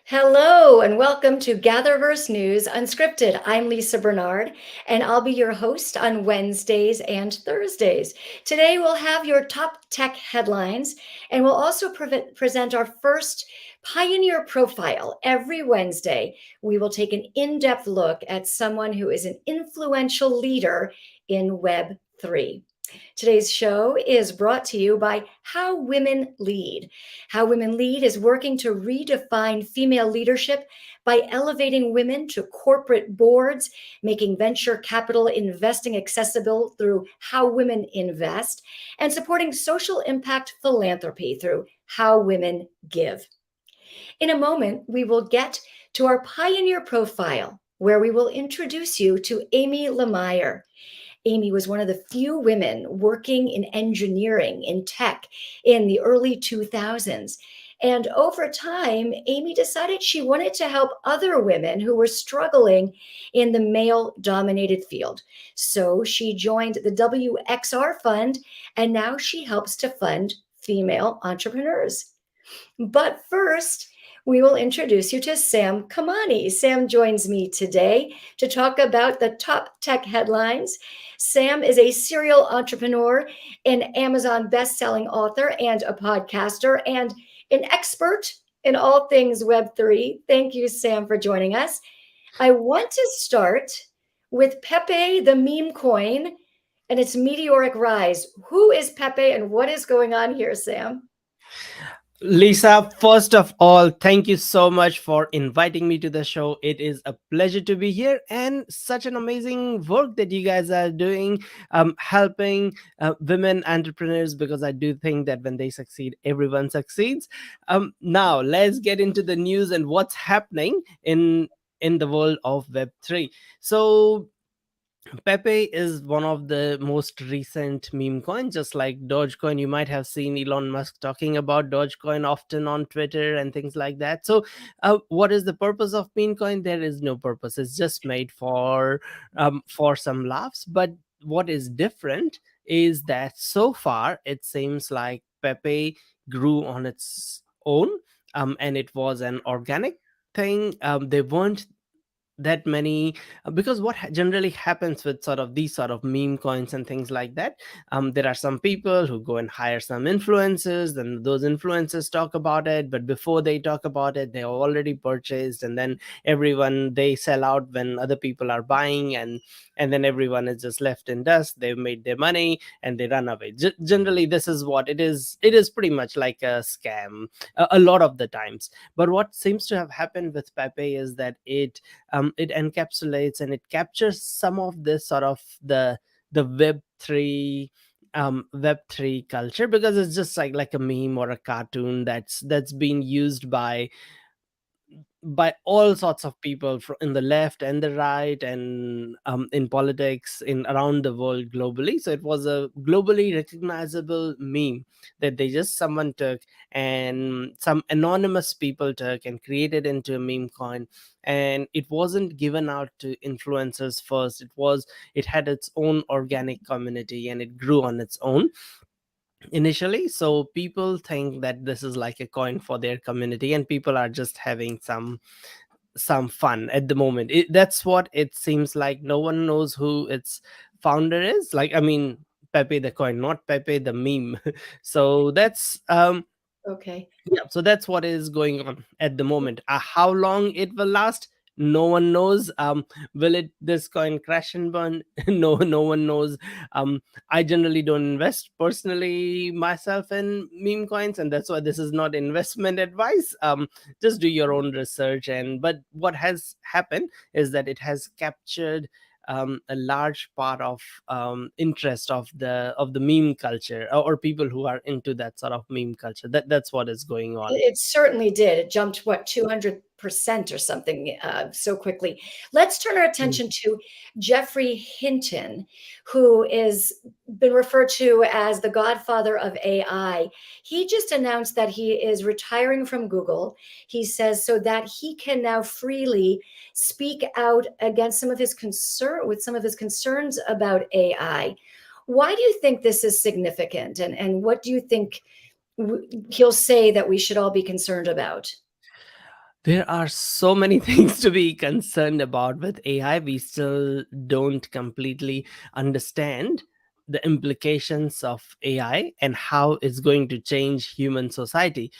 Hello and welcome to GatherVerse News Unscripted. I'm Lisa Bernard and I'll be your host on Wednesdays and Thursdays. Today we'll have your top tech headlines and we'll also present our first pioneer profile. Every Wednesday, we will take an in-depth look at someone who is an influential leader in Web3. Today's show is brought to you by How Women Lead. How Women Lead is working to redefine female leadership by elevating women to corporate boards, making venture capital investing accessible through How Women Invest, and supporting social impact philanthropy through How Women Give. In a moment, we will get to our pioneer profile, where we will introduce you to Amy LaMeyer. Amy was one of the few women working in engineering, in tech, in the early 2000s. And over time, Amy decided she wanted to help other women who were struggling in the male dominated field. So she joined the WXR Fund, and now she helps to fund female entrepreneurs. But first, we will introduce you to Sam Kamani. Sam joins me today to talk about the top tech headlines. Sam is a serial entrepreneur, an Amazon best-selling author, and a podcaster, and an expert in all things Web3. Thank you, Sam, for joining us. I want to start with Pepe, the meme coin, and its meteoric rise. Who is Pepe and what is going on here, Sam? Lisa, first of all, thank you so much for inviting me to the show. It is a pleasure to be here and such an amazing work that you guys are doing, helping women entrepreneurs, because I do think that when they succeed, everyone succeeds. Now, let's get into the news and what's happening in the world of Web3. So, Pepe is one of the most recent meme coins, just like Dogecoin. You might have seen Elon Musk talking about Dogecoin often on Twitter and things like that. So, what is the purpose of meme coin? There is no purpose. It's just made for some laughs. But what is different is that so far it seems like Pepe grew on its own, and it was an organic thing. They weren't that many because what generally happens with sort of these sort of meme coins and things like that, there are some people who go and hire some influencers, then those influencers talk about it, but before they talk about it, they are already purchased, and then everyone, they sell out when other people are buying, and then everyone is just left in dust. They've made their money and they run away. Generally, this is what it is. It is pretty much like a scam a lot of the times. But what seems to have happened with Pepe is that it encapsulates and it captures some of this sort of the Web3 Web3 culture, because it's just like a meme or a cartoon that's being used by all sorts of people in the left and the right, and in politics in around the world globally. So it was a globally recognizable meme that someone took, and some anonymous people took and created into a meme coin. And it wasn't given out to influencers first. It had its own organic community, and it grew on its own initially. So people think that this is like a coin for their community, and people are just having some fun at the moment. That's what it seems like. No one knows who its founder is. Like, I mean, Pepe the coin, not Pepe the meme. So that's Okay. yeah, so that's what is going on at the moment. How long it will last, no one knows. Will it this coin crash and burn? No one knows. I generally don't invest personally myself in meme coins, and that's why this is not investment advice. Just do your own research. And but what has happened is that it has captured a large part of interest of the meme culture, or people who are into that sort of meme culture. That's what is going on. It certainly did. It jumped, what, 200% or something so quickly. Let's turn our Mm. attention to Jeffrey Hinton, who is been referred to as the godfather of AI. He just announced that he is retiring from Google. He says so that he can now freely speak out against some of his concerns about AI. Why do you think this is significant? And what do you think he'll say that we should all be concerned about? There are so many things to be concerned about with AI. We still don't completely understand the implications of AI and how it's going to change human society.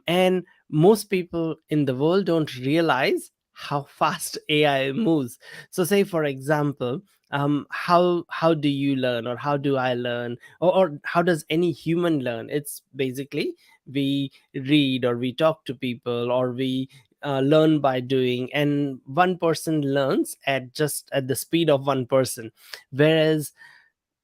And most people in the world don't realize how fast AI moves. So, say for example, how do you learn, or how do I learn, or how does any human learn? It's basically we read, or we talk to people, or we learn by doing, and one person learns at just at the speed of one person. Whereas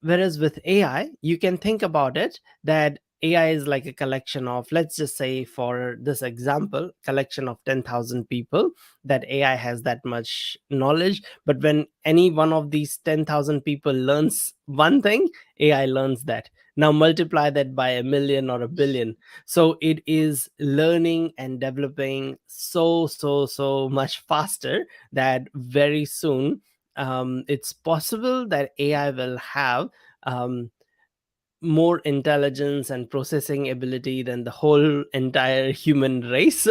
whereas with AI, you can think about it that AI is like a collection of, let's just say for this example, collection of 10,000 people, that AI has that much knowledge. But when any one of these 10,000 people learns one thing, AI learns that. Now multiply that by a million or a billion. So it is learning and developing so much faster that very soon it's possible that AI will have um, more intelligence and processing ability than the whole entire human race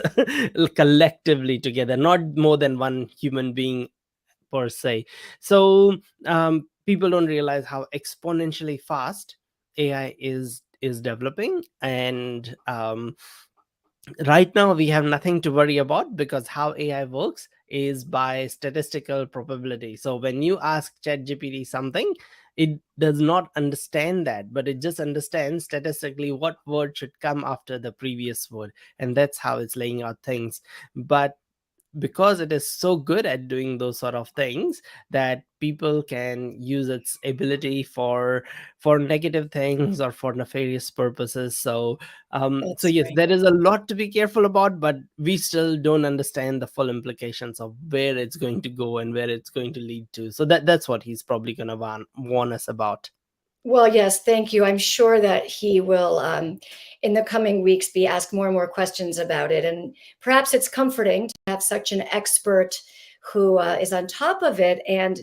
collectively together, not more than one human being per se. So people don't realize how exponentially fast AI is developing, and right now we have nothing to worry about, because how AI works is by statistical probability. So when you ask ChatGPT something, it does not understand that, but it just understands statistically what word should come after the previous word, and that's how it's laying out things. But because it is so good at doing those sort of things, that people can use its ability for negative things or for nefarious purposes. So That's yes, right. there is a lot to be careful about, but we still don't understand the full implications of where it's going to go and where it's going to lead to. So that's what he's probably going to warn us about. Well, yes, thank you. I'm sure that he will, in the coming weeks, be asked more and more questions about it. And perhaps it's comforting to have such an expert who is on top of it and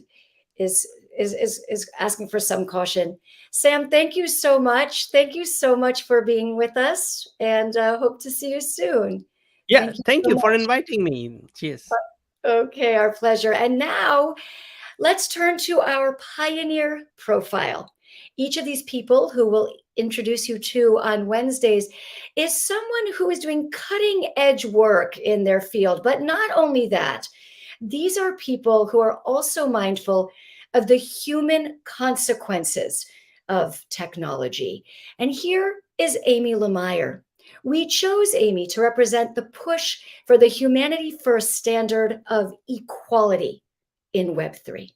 is is asking for some caution. Sam, thank you so much. Thank you so much for being with us, and hope to see you soon. Yeah, Thank you thank so you for much. inviting me. Cheers. Okay, our pleasure. And now let's turn to our pioneer profile. Each of these people who we'll introduce you to on Wednesdays is someone who is doing cutting edge work in their field. But not only that, these are people who are also mindful of the human consequences of technology. And here is Amy LaMeyer. We chose Amy to represent the push for the humanity first standard of equality in Web3.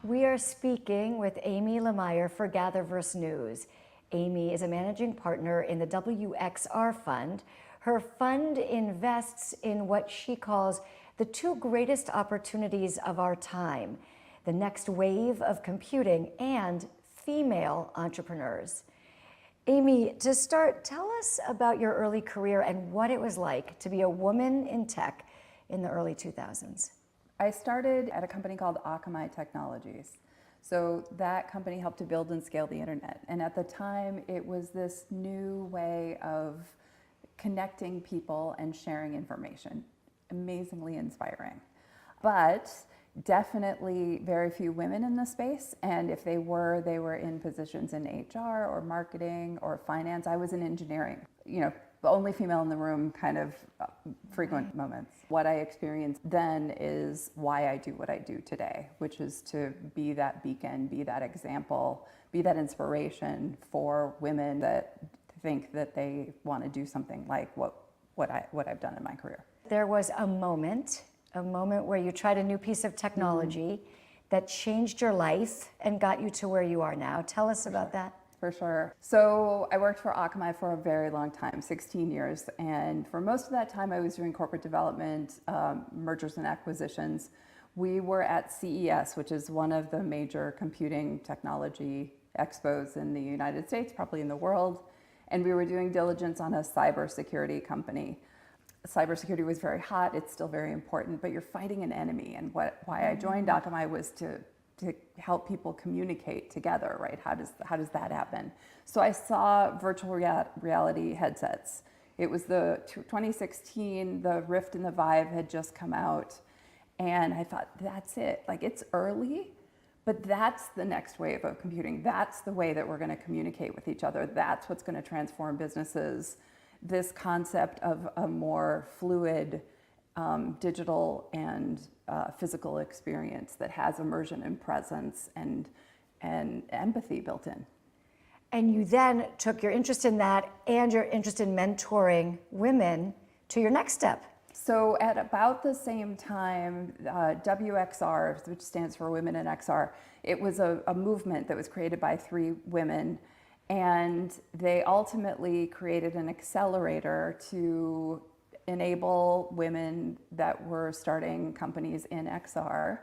We are speaking with Amy LaMeyer for GatherVerse News. Amy is a managing partner in the WXR Fund. Her fund invests in what she calls the two greatest opportunities of our time, the next wave of computing and female entrepreneurs. Amy, to start, tell us about your early career and what it was like to be a woman in tech in the early 2000s. I started at a company called Akamai Technologies. So that company helped to build and scale the internet. And at the time, it was this new way of connecting people and sharing information. Amazingly inspiring. But definitely very few women in the space. And if they were in positions in HR or marketing or finance. I was in engineering. You know, the only female in the room kind of frequent moments. What I experienced then is why I do what I do today, which is to be that beacon, be that example, be that inspiration for women that think that they want to do something like what I've done in my career. There was a moment where you tried a new piece of technology that changed your life and got you to where you are now. Tell us about that. For sure. So I worked for Akamai for a very long time, 16 years. And for most of that time, I was doing corporate development, mergers and acquisitions. We were at CES, which is one of the major computing technology expos in the United States, probably in the world. And we were doing diligence on a cybersecurity company. Cybersecurity was very hot. It's still very important, but you're fighting an enemy. And why I joined Akamai was to to help people communicate together, right? How does that happen? So I saw virtual reality headsets. It was the 2016, the Rift and the Vive had just come out, and I thought, that's it. Like, it's early, but that's the next wave of computing. That's the way that we're going to communicate with each other. That's what's going to transform businesses. This concept of a more fluid digital and physical experience that has immersion and presence and empathy built in. And you then took your interest in that and your interest in mentoring women to your next step. So at about the same time, WXR, which stands for Women in XR, it was a movement that was created by 3 women, and they ultimately created an accelerator to enable women that were starting companies in XR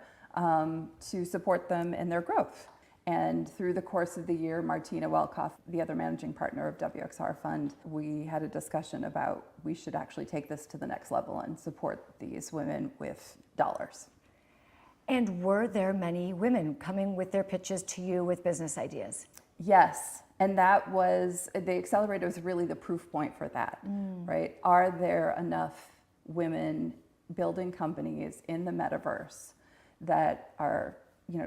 to support them in their growth. And through the course of the year, Martina Welkoff, the other managing partner of WXR Fund, we had a discussion about we should actually take this to the next level and support these women with dollars. And were there many women coming with their pitches to you with business ideas? Yes, and that was, the accelerator was really the proof point for that, right? Are there enough women building companies in the metaverse that are,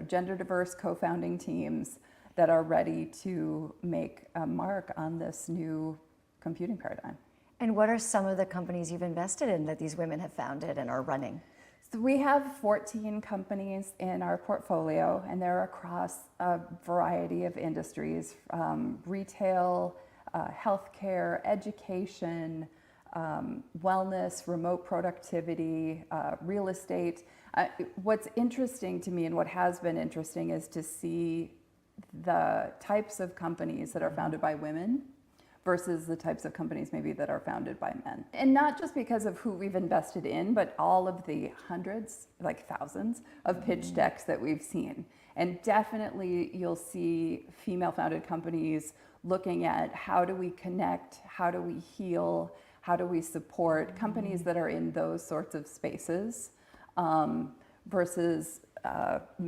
gender diverse co-founding teams that are ready to make a mark on this new computing paradigm? And what are some of the companies you've invested in that these women have founded and are running? So we have 14 companies in our portfolio, and they're across a variety of industries, retail, healthcare, education, wellness, remote productivity, real estate. What's interesting to me, and what has been interesting, is to see the types of companies that are founded by women versus the types of companies maybe that are founded by men. And not just because of who we've invested in, but all of the hundreds, like thousands, of pitch decks that we've seen. And definitely you'll see female-founded companies looking at how do we connect, how do we heal, how do we support companies that are in those sorts of spaces, versus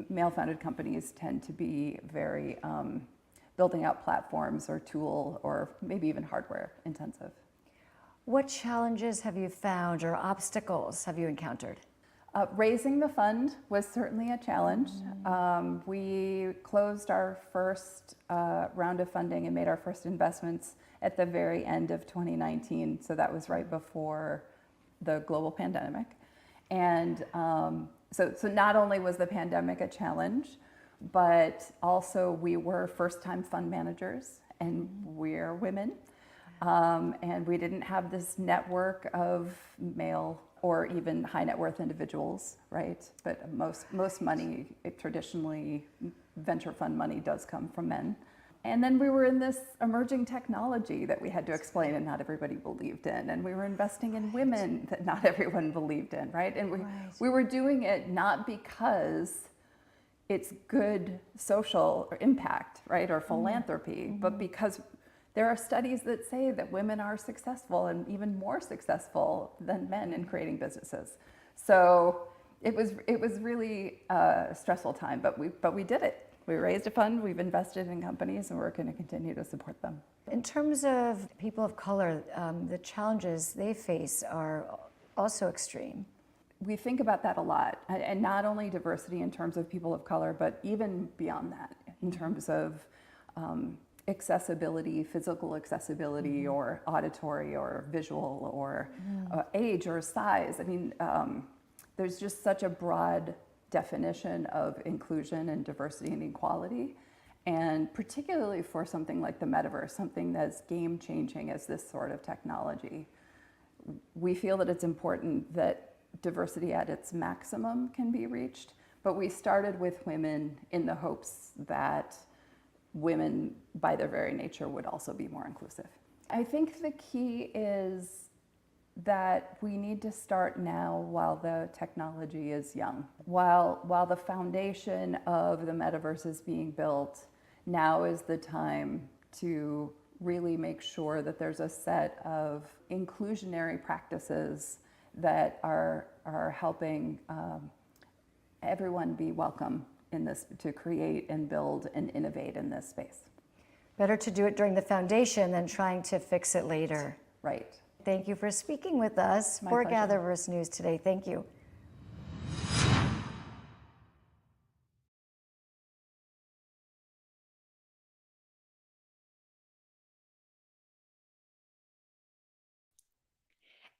male-founded companies tend to be very building out platforms or tool or maybe even hardware intensive. What challenges have you found or obstacles have you encountered? Raising the fund was certainly a challenge. We closed our first round of funding and made our first investments at the very end of 2019. So that was right before the global pandemic. And so not only was the pandemic a challenge, but also we were first-time fund managers, and we're women. And we didn't have this network of male or even high net worth individuals, right? But most money, traditionally, venture fund money does come from men. And then we were in this emerging technology that we had to explain and not everybody believed in. And we were investing in women that not everyone believed in, right? And we were doing it not because it's good social impact, right, or philanthropy, but because there are studies that say that women are successful and even more successful than men in creating businesses. So it was really a stressful time, but we did it. We raised a fund, we've invested in companies, and we're going to continue to support them. In terms of people of color, the challenges they face are also extreme. We think about that a lot, and not only diversity in terms of people of color, but even beyond that, in terms of accessibility, physical accessibility, or auditory, or visual, or age, or size. I mean, there's just such a broad definition of inclusion and diversity and equality, and particularly for something like the metaverse, something that's game-changing as this sort of technology. We feel that it's important that diversity at its maximum can be reached, but we started with women in the hopes that women, by their very nature, would also be more inclusive. I think the key is that we need to start now while the technology is young. While the foundation of the metaverse is being built, now is the time to really make sure that there's a set of inclusionary practices that are helping everyone be welcome in this, to create and build and innovate in this space. Better to do it during the foundation than trying to fix it later. Right. Thank you for speaking with us for GatherVerse News today. Thank you.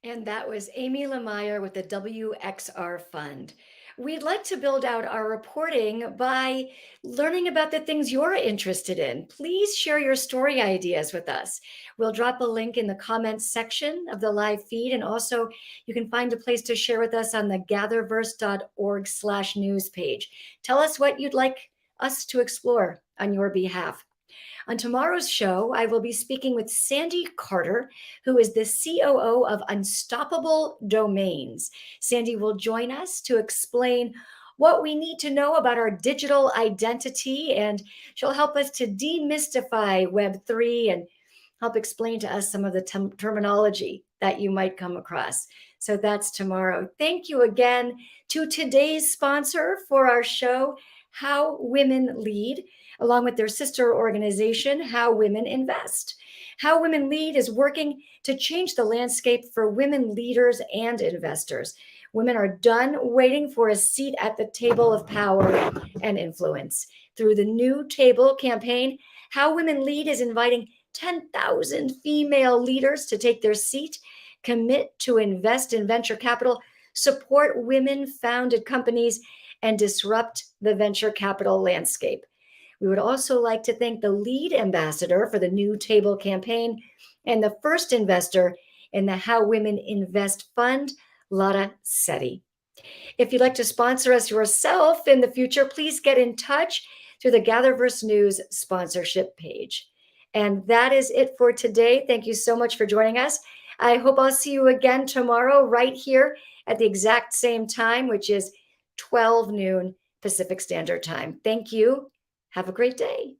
And that was Amy LaMeyer with the WXR Fund. We'd like to build out our reporting by learning about the things you're interested in. Please share your story ideas with us. We'll drop a link in the comments section of the live feed, and also you can find a place to share with us on the gatherverse.org/news page. Tell us what you'd like us to explore on your behalf. On tomorrow's show, I will be speaking with Sandy Carter, who is the COO of Unstoppable Domains. Sandy will join us to explain what we need to know about our digital identity, and she'll help us to demystify Web3 and help explain to us some of the terminology that you might come across. So that's tomorrow. Thank you again to today's sponsor for our show, How Women Lead, along with their sister organization, How Women Invest. How Women Lead is working to change the landscape for women leaders and investors. Women are done waiting for a seat at the table of power and influence. Through the New Table campaign, How Women Lead is inviting 10,000 female leaders to take their seat, commit to invest in venture capital, support women-founded companies, and disrupt the venture capital landscape. We would also like to thank the lead ambassador for the New Table campaign and the first investor in the How Women Invest Fund, Lara Setti. If you'd like to sponsor us yourself in the future, please get in touch through the GatherVerse News sponsorship page. And that is it for today. Thank you so much for joining us. I hope I'll see you again tomorrow right here at the exact same time, which is 12 noon Pacific Standard Time. Thank you. Have a great day.